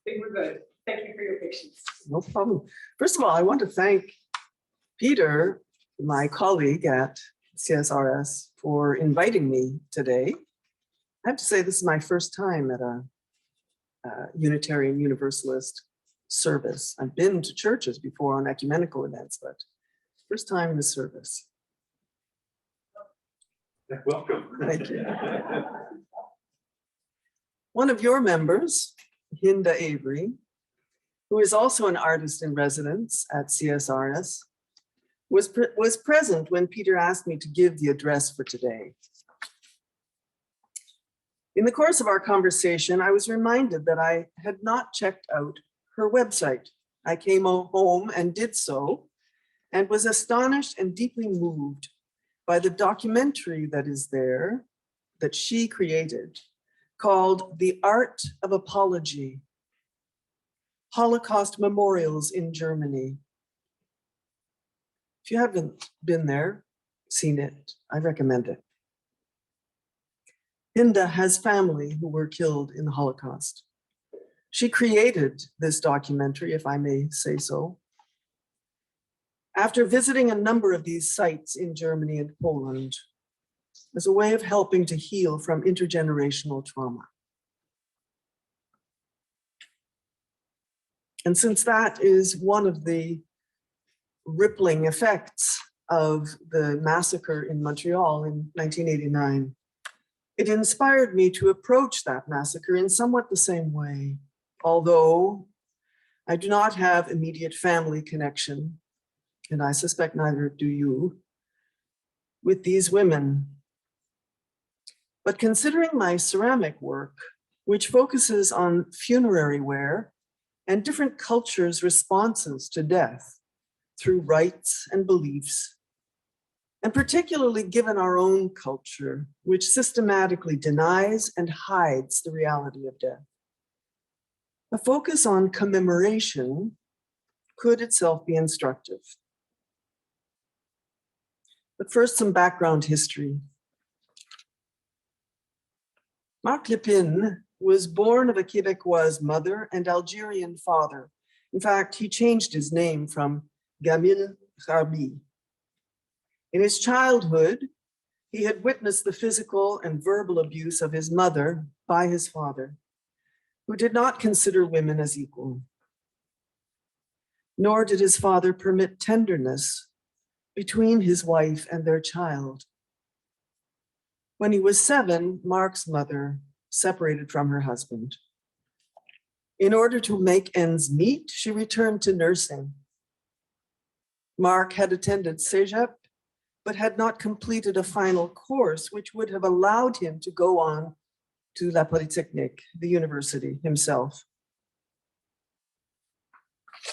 think we're good. Thank you for your patience. No problem. First of all, I want to thank Peter, my colleague at CSRS, for inviting me today. I have to say this is my first time at a Unitarian Universalist service. I've been to churches before on ecumenical events, but first time in the service. Welcome. Thank you. One of your members, Hinda Avery, who is also an artist in residence at CSRS, was present when Peter asked me to give the address for today. In the course of our conversation, I was reminded that I had not checked out her website. I came home and did so, and was astonished and deeply moved by the documentary that is there, that she created, called The Art of Apology: Holocaust Memorials in Germany. If you haven't been there, seen it, I recommend it. Hinda has family who were killed in the Holocaust. She created this documentary, if I may say so, after visiting a number of these sites in Germany and Poland as a way of helping to heal from intergenerational trauma. And since that is one of the rippling effects of the massacre in Montreal in 1989, it inspired me to approach that massacre in somewhat the same way, although I do not have immediate family connection, and I suspect neither do you, with these women. But considering my ceramic work, which focuses on funerary ware and different cultures' responses to death through rites and beliefs, and particularly given our own culture, which systematically denies and hides the reality of death, a focus on commemoration could itself be instructive. But first, some background history. Marc Lépine was born of a Quebecoise mother and Algerian father. In fact, he changed his name from Gamil Rabi. In his childhood, he had witnessed the physical and verbal abuse of his mother by his father, who did not consider women as equal. Nor did his father permit tenderness between his wife and their child. When he was 7, Marc's mother separated from her husband. In order to make ends meet, she returned to nursing. Marc had attended Cégep, but had not completed a final course, which would have allowed him to go on to La Polytechnique, the university himself.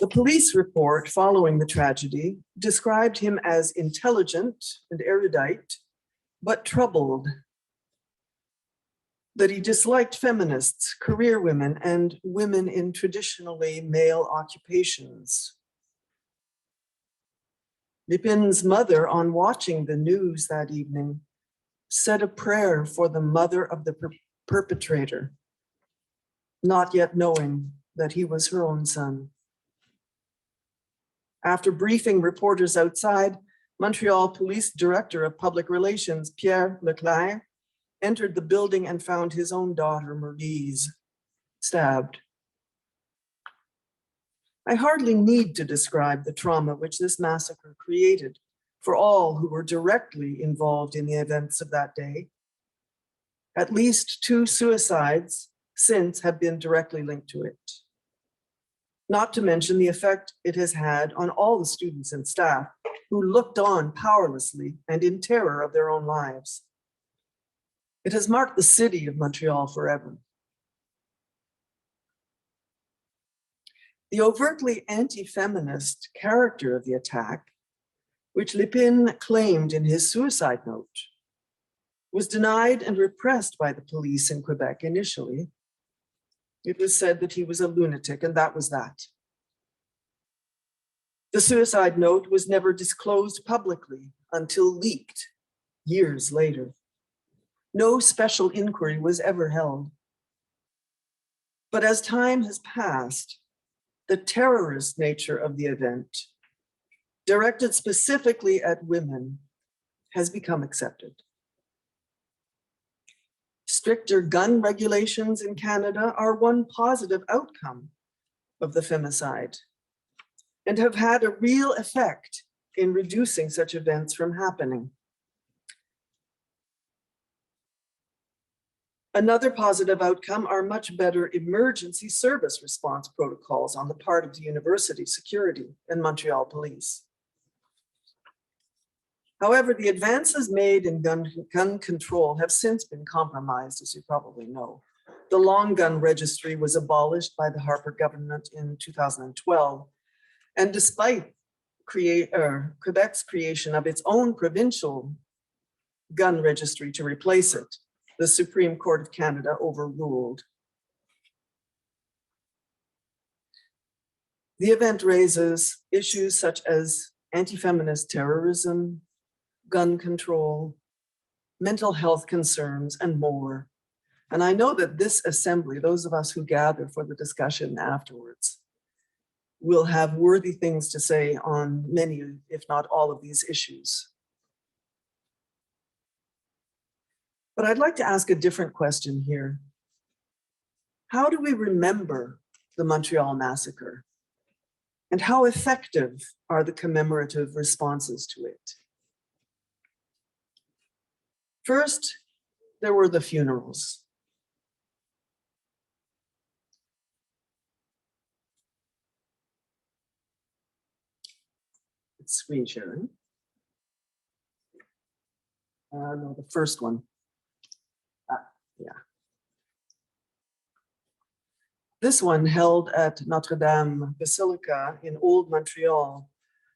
The police report following the tragedy described him as intelligent and erudite, but troubled, that he disliked feminists, career women, and women in traditionally male occupations. Lépine's mother, on watching the news that evening, said a prayer for the mother of the perpetrator, not yet knowing that he was her own son. After briefing reporters outside, Montreal Police Director of Public Relations, Pierre Leclerc, entered the building and found his own daughter, Maryse, stabbed. I hardly need to describe the trauma which this massacre created for all who were directly involved in the events of that day. At least 2 suicides since have been directly linked to it. Not to mention the effect it has had on all the students and staff who looked on powerlessly and in terror of their own lives. It has marked the city of Montreal forever. The overtly anti-feminist character of the attack, which Lépine claimed in his suicide note, was denied and repressed by the police in Quebec initially. It was said that he was a lunatic, and that was that. The suicide note was never disclosed publicly until leaked years later. No special inquiry was ever held. But as time has passed, the terrorist nature of the event, directed specifically at women, has become accepted. Stricter gun regulations in Canada are one positive outcome of the femicide and have had a real effect in reducing such events from happening. Another positive outcome are much better emergency service response protocols on the part of the university security and Montreal police. However, the advances made in gun control have since been compromised, as you probably know. The long gun registry was abolished by the Harper government in 2012. And despite Quebec's creation of its own provincial gun registry to replace it, the Supreme Court of Canada overruled. The event raises issues such as anti-feminist terrorism, gun control, mental health concerns, and more. And I know that this assembly, those of us who gather for the discussion afterwards, will have worthy things to say on many, if not all, of these issues. But I'd like to ask a different question here. How do we remember the Montreal Massacre? And how effective are the commemorative responses to it? First, there were the funerals. It's screen sharing. No, the first one. Yeah. This one, held at Notre Dame Basilica in Old Montreal,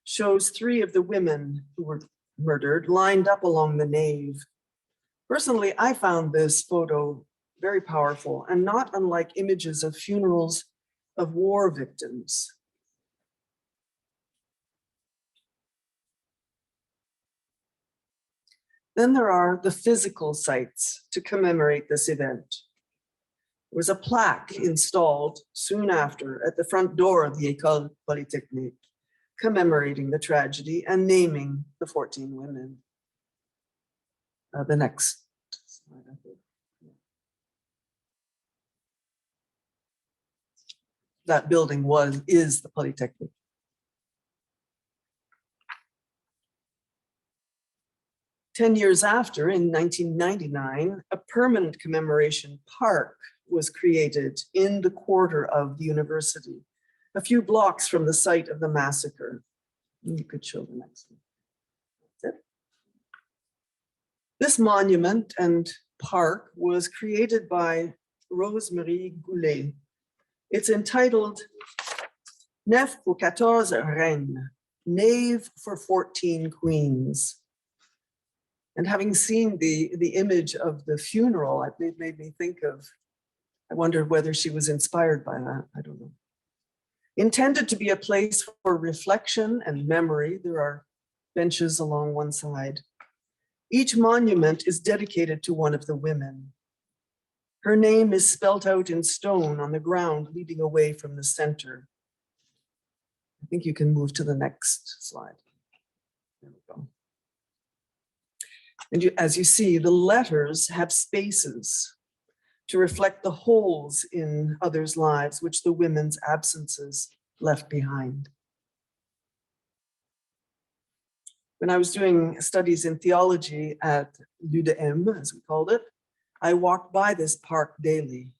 shows 3 of the women who were murdered lined up along the nave. Personally, I found this photo very powerful and not unlike images of funerals of war victims. Then there are the physical sites to commemorate this event. There was a plaque installed soon after at the front door of the École Polytechnique, commemorating the tragedy and naming the 14 women. The next slide, I think. That building is the Polytechnique. Ten years after, in 1999, a permanent commemoration park was created in the quarter of the university, a few blocks from the site of the massacre. You could show the next one. That's it. This monument and park was created by Rosemarie Goulet. It's entitled Nef pour 14 Reines, Nave for 14 Queens. And having seen the image of the funeral, it made me think of, I wondered whether she was inspired by that, I don't know. Intended to be a place for reflection and memory, there are benches along one side. Each monument is dedicated to one of the women. Her name is spelt out in stone on the ground leading away from the center. I think you can move to the next slide. There we go. And as you see, the letters have spaces to reflect the holes in others' lives, which the women's absences left behind. When I was doing studies in theology at l'UDM, as we called it, I walked by this park daily.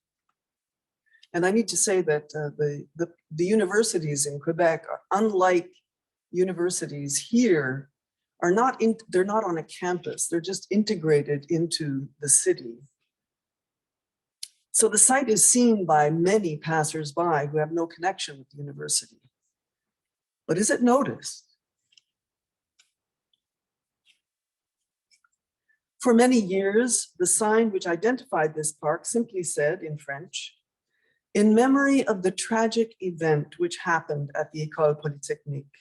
And I need to say that the universities in Quebec, unlike universities here, they're not on a campus, they're just integrated into the city. So the site is seen by many passersby who have no connection with the university. But is it noticed? For many years, the sign which identified this park simply said in French, "In memory of the tragic event which happened at the École Polytechnique,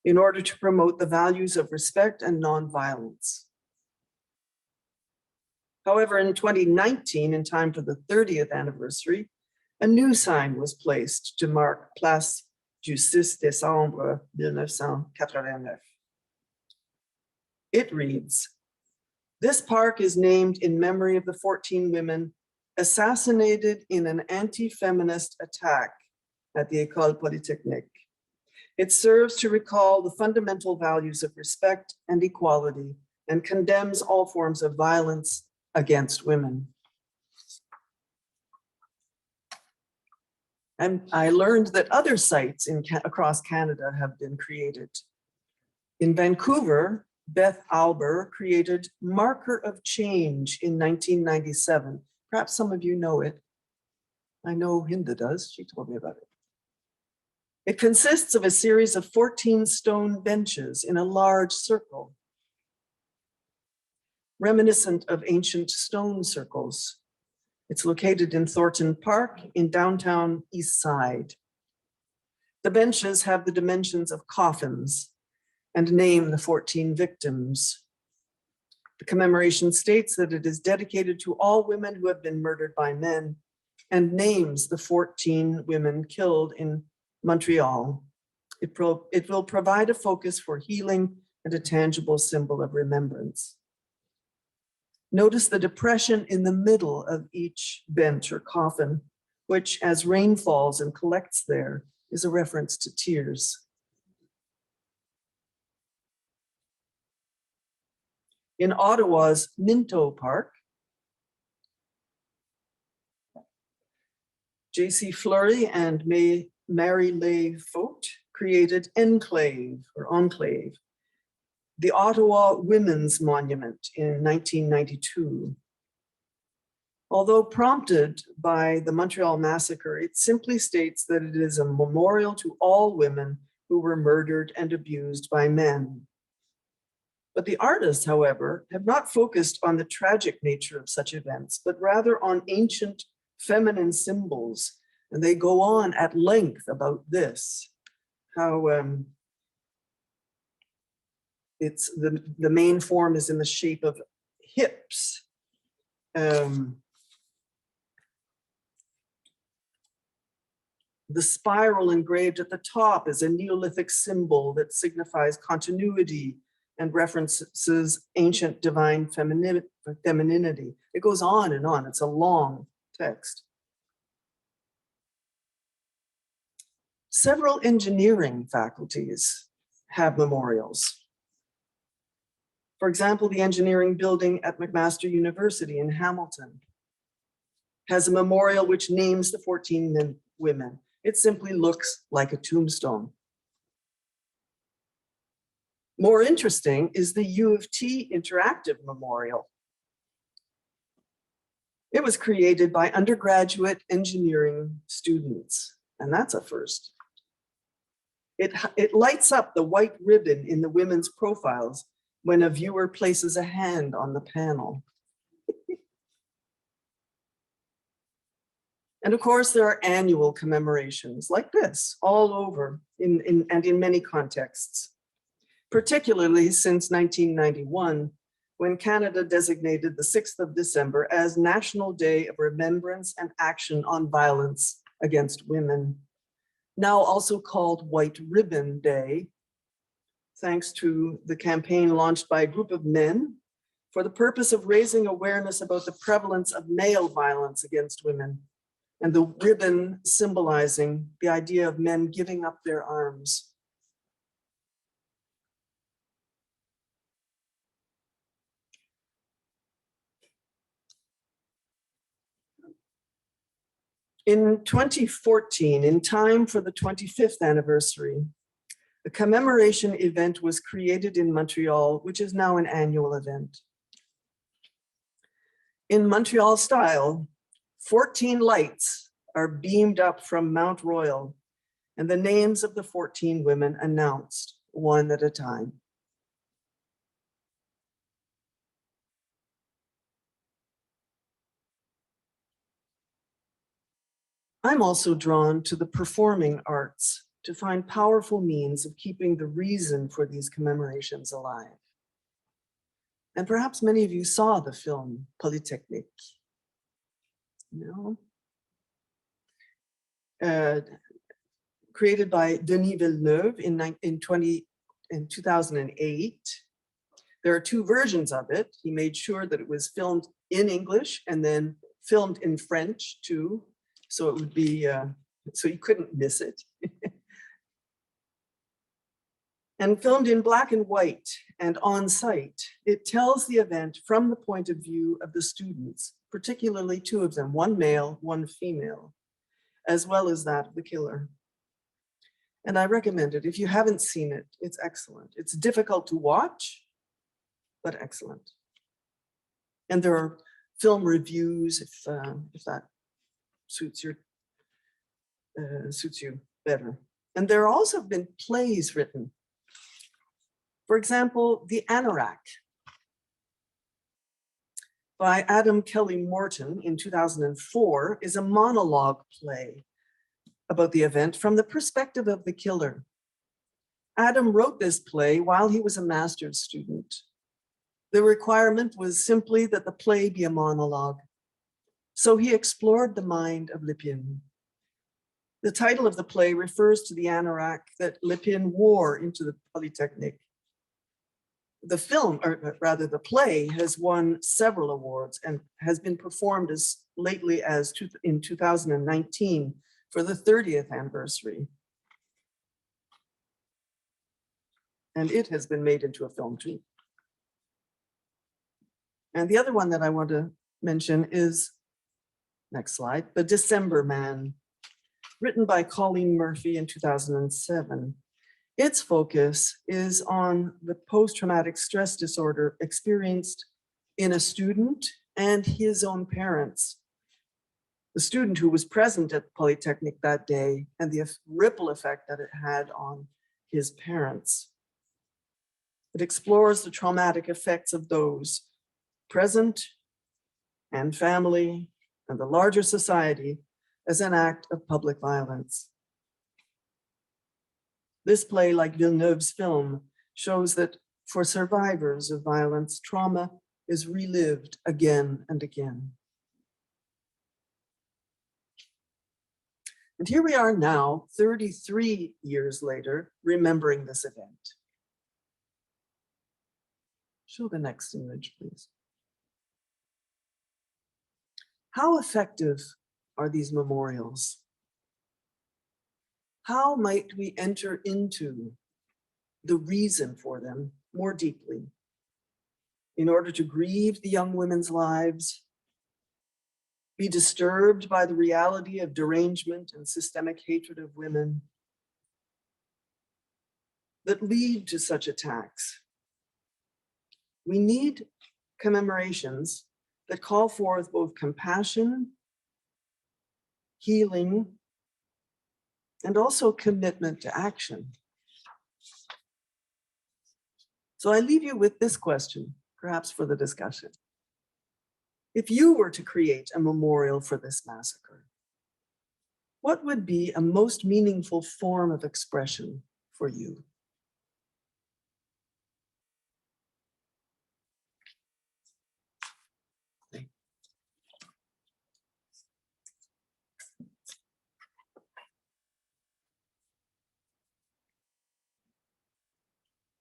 in order to promote the values of respect and nonviolence." However, in 2019, in time for the 30th anniversary, a new sign was placed to mark Place du 6 décembre 1989. It reads, "This park is named in memory of the 14 women assassinated in an anti-feminist attack at the École Polytechnique. It serves to recall the fundamental values of respect and equality and condemns all forms of violence against women." And I learned that other sites across Canada have been created. In Vancouver, Beth Alber created Marker of Change in 1997. Perhaps some of you know it. I know Hinda does, she told me about it. It consists of a series of 14 stone benches in a large circle, reminiscent of ancient stone circles. It's located in Thornton Park in downtown East Side. The benches have the dimensions of coffins and name the 14 victims. The commemoration states that it is dedicated to all women who have been murdered by men and names the 14 women killed in Montreal. It will provide a focus for healing and a tangible symbol of remembrance. Notice the depression in the middle of each bench or coffin, which as rain falls and collects there is a reference to tears. In Ottawa's Minto Park, J.C. Fleury and Mary-Leigh Focht created Enclave, the Ottawa Women's Monument in 1992. Although prompted by the Montreal Massacre, it simply states that it is a memorial to all women who were murdered and abused by men. But the artists, however, have not focused on the tragic nature of such events, but rather on ancient feminine symbols. And they go on at length about this, how it's the main form is in the shape of hips. The spiral engraved at the top is a Neolithic symbol that signifies continuity and references ancient divine femininity. It goes on and on. It's a long text. Several engineering faculties have memorials. For example, the engineering building at McMaster University in Hamilton has a memorial which names the 14 women. It simply looks like a tombstone. More interesting is the U of T Interactive Memorial. It was created by undergraduate engineering students, and that's a first. It lights up the white ribbon in the women's profiles when a viewer places a hand on the panel. And of course, there are annual commemorations like this all over and in many contexts, particularly since 1991, when Canada designated the 6th of December as National Day of Remembrance and Action on Violence Against Women, now also called White Ribbon Day, thanks to the campaign launched by a group of men for the purpose of raising awareness about the prevalence of male violence against women, and the ribbon symbolizing the idea of men giving up their arms. In 2014, in time for the 25th anniversary, a commemoration event was created in Montreal, which is now an annual event. In Montreal style, 14 lights are beamed up from Mount Royal and the names of the 14 women announced one at a time. I'm also drawn to the performing arts to find powerful means of keeping the reason for these commemorations alive. And perhaps many of you saw the film Polytechnique. No? Created by Denis Villeneuve in 2008. There are two versions of it. He made sure that it was filmed in English and then filmed in French too. So it would be, so you couldn't miss it. And filmed in black and white and on site, it tells the event from the point of view of the students, particularly two of them, one male, one female, as well as that of the killer. And I recommend it. If you haven't seen it, it's excellent. It's difficult to watch, but excellent. And there are film reviews if that suits you better. And there also have been plays written. For example, The Anorak by Adam Kelly Morton in 2004 is a monologue play about the event from the perspective of the killer. Adam wrote this play while he was a master's student. The requirement was simply that the play be a monologue. So he explored the mind of Lipin. The title of the play refers to the anorak that Lipin wore into the Polytechnique. The film, or rather the play, has won several awards and has been performed as lately as in 2019 for the 30th anniversary. And it has been made into a film too. And the other one that I want to mention is, next slide, The December Man, written by Colleen Murphy in 2007. Its focus is on the post-traumatic stress disorder experienced in a student and his own parents. The student who was present at the Polytechnic that day and the ripple effect that it had on his parents. It explores the traumatic effects of those present and family and the larger society as an act of public violence. This play, like Villeneuve's film, shows that for survivors of violence, trauma is relived again and again. And here we are now, 33 years later, remembering this event. Show the next image, please. How effective are these memorials? How might we enter into the reason for them more deeply in order to grieve the young women's lives, be disturbed by the reality of derangement and systemic hatred of women that lead to such attacks? We need commemorations that call forth both compassion, healing, and also commitment to action. So I leave you with this question, perhaps for the discussion. If you were to create a memorial for this massacre, what would be a most meaningful form of expression for you?